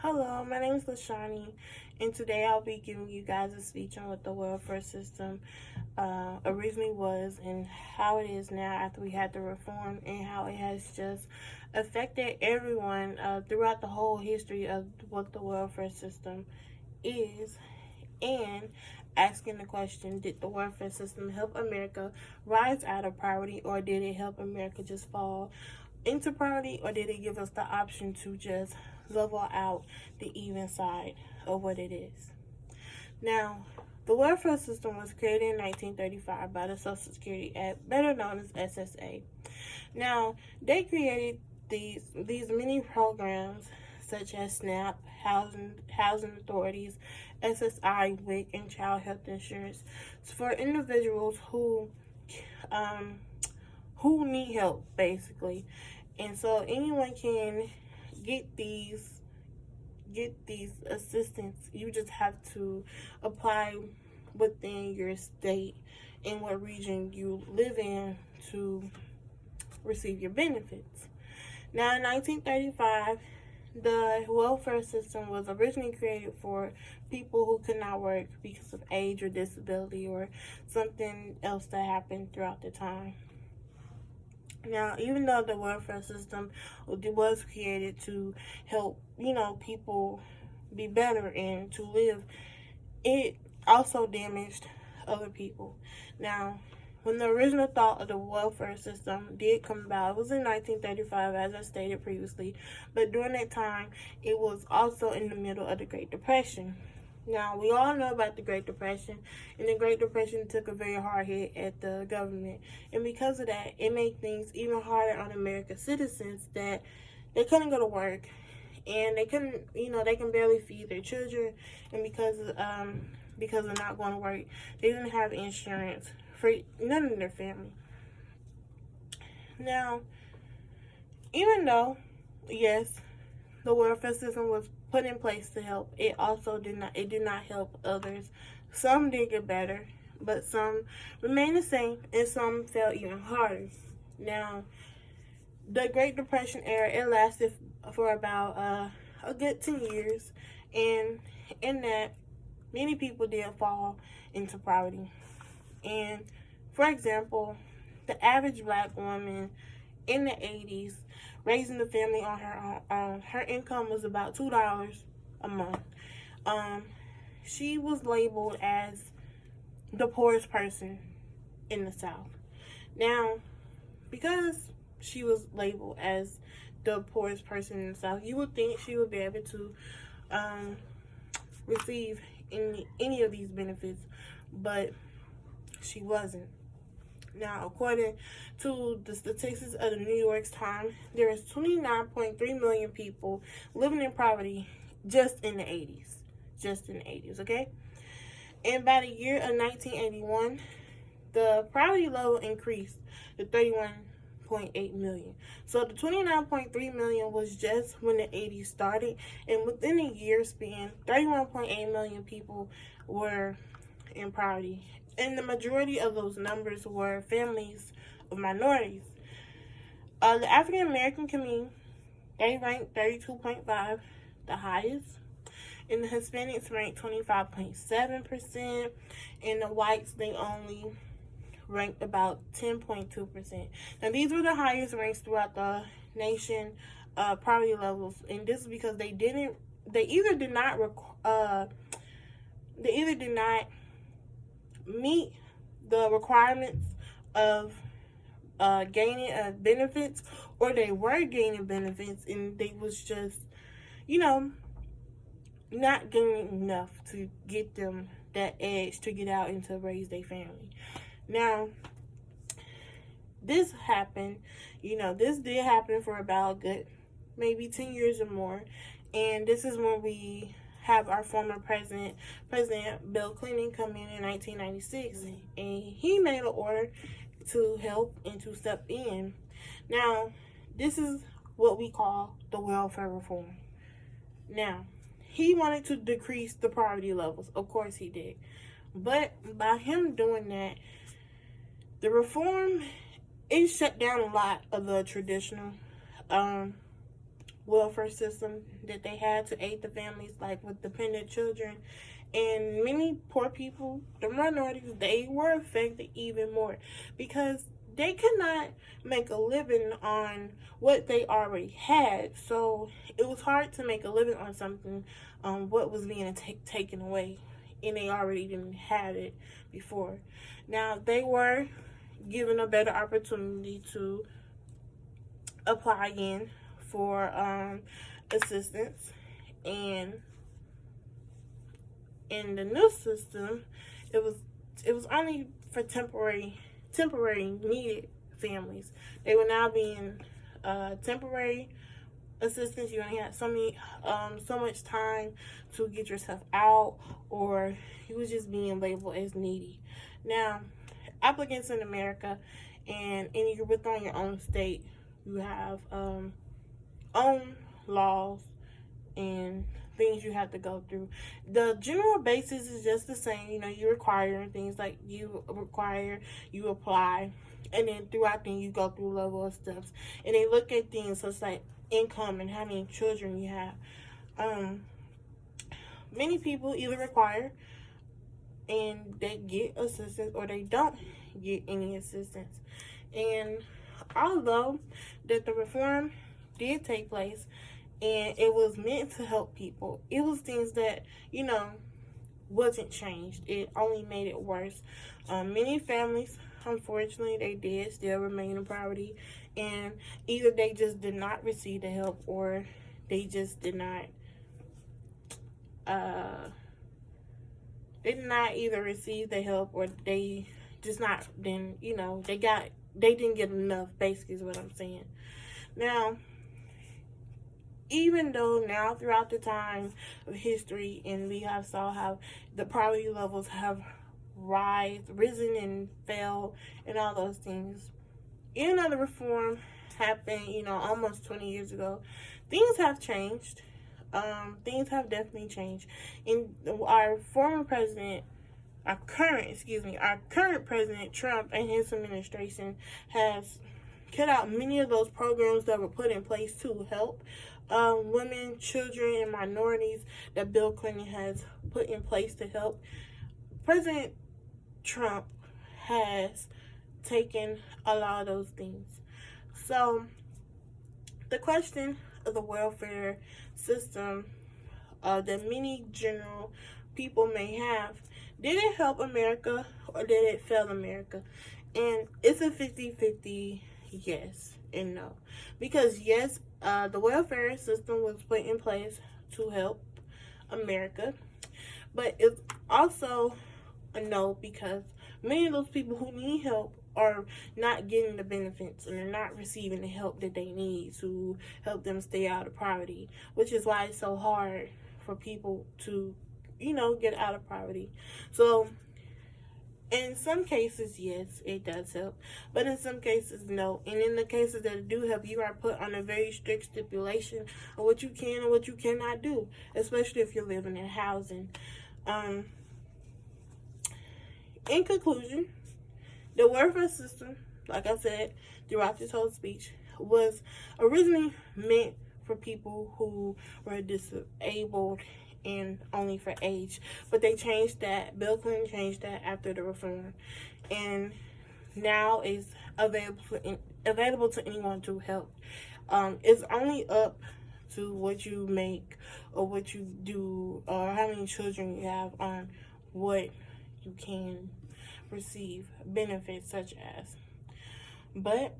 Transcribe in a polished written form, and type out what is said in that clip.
Hello, my name is Lashani, and today I'll be giving you guys a speech on what the welfare system originally was and how it is now after we had the reform, and how it has just affected everyone throughout the whole history of what the welfare system is, and asking the question, did the welfare system help America rise out of poverty, or did it help America just fall into poverty, or did it give us the option to just level out the even side of what it is? Now, the welfare system was created in 1935 by the Social Security Act, better known as SSA. Now, they created these many programs such as SNAP, housing authorities, SSI, WIC, and child health insurance for individuals um, who need help, basically. And so anyone can get these assistance. You just have to apply within your state and what region you live in to receive your benefits. Now, in 1935, the welfare system was originally created for people who could not work because of age or disability or something else that happened throughout the time. Now, even though the welfare system was created to help, people be better and to live, it also damaged other people. Now, when the original thought of the welfare system did come about, it was in 1935, as I stated previously, but during that time, it was also in the middle of the Great Depression. Now, we all know about the Great Depression, and the Great Depression took a very hard hit at the government. And because of that, it made things even harder on American citizens that they couldn't go to work, and they couldn't, they can barely feed their children. And because of not going to work, they didn't have insurance for none of their family. Now, even though, yes, the welfare system was put in place to help, it also did not help others. Some did get better, but some remained the same, and some fell even harder. Now, the Great Depression era, it lasted for about a good 10 years, and in that, many people did fall into poverty. And for example, the average black woman in the 80s raising the family on her own, her income was about $2 a month. She was labeled as the poorest person in the South. Now, because she was labeled as the poorest person in the South, you would think she would be able to receive any of these benefits, but she wasn't. Now, according to the statistics of the New York Times, there is 29.3 million people living in poverty just in the 80s. Just in the 80s, okay? And by the year of 1981, the poverty level increased to 31.8 million. So the 29.3 million was just when the 80s started, and within a year span, 31.8 million people were in poverty. And the majority of those numbers were families of minorities. The African American community, they ranked 32.5, the highest. And the Hispanics ranked 25.7%. And the whites, they only ranked about 10.2%. Now, these were the highest ranks throughout the nation poverty levels. And this is because they either did not meet the requirements of gaining benefits, or they were gaining benefits and they was just, not gaining enough to get them that edge to get out and to raise their family. Now, this happened, this did happen for about good maybe 10 years or more, and this is when we have our former President Bill Clinton come in 1996, and he made an order to help and to step in. Now, this is what we call the welfare reform. Now, he wanted to decrease the poverty levels. Of course he did. But by him doing that, the reform, it shut down a lot of the traditional welfare system that they had to aid the families, like with dependent children. And many poor people, the minorities, they were affected even more because they could not make a living on what they already had. So it was hard to make a living on something, what was being taken away, and they already didn't have it before. Now they were given a better opportunity to apply in for assistance, and in the new system, it was only for temporary needed families. They were now being temporary assistance. You only had so much time to get yourself out, or you was just being labeled as needy. Now, applicants in America, and you're within your own state, you have own laws and things you have to go through. The general basis is just the same. You require things like you apply, and then throughout then you go through level of steps, and they look at things such like income and how many children you have. Many people either require and they get assistance, or they don't get any assistance. And although that the reform did take place and it was meant to help people, it was things that wasn't changed. It only made it worse. Many families, unfortunately, they did still remain in poverty, and either they just did not receive the help, or they just did not either receive the help, or they just not then they didn't get enough, basically is what I'm saying. Now, even though now throughout the time of history, and we have saw how the poverty levels have risen and fell and all those things, even though the reform happened almost 20 years ago, things have changed. Things have definitely changed. And our current president Trump and his administration has cut out many of those programs that were put in place to help women, children, and minorities that Bill Clinton has put in place to help. President Trump has taken a lot of those things. So the question of the welfare system that many general people may have, did it help America or did it fail America? And it's a 50-50 yes and no. Because yes, the welfare system was put in place to help America, but it's also a no, because many of those people who need help are not getting the benefits, and they're not receiving the help that they need to help them stay out of poverty, which is why it's so hard for people to get out of poverty. So in some cases, yes, it does help, but in some cases, no. And in the cases that do help, you are put on a very strict stipulation of what you can and what you cannot do, especially if you're living in housing. In conclusion, the welfare system, like I said throughout this whole speech, was originally meant for people who were disabled and only for age. But they changed that. Bill Clinton changed that after the reform. And now it's available to anyone to help. It's only up to what you make or what you do or how many children you have on what you can receive benefits such as. But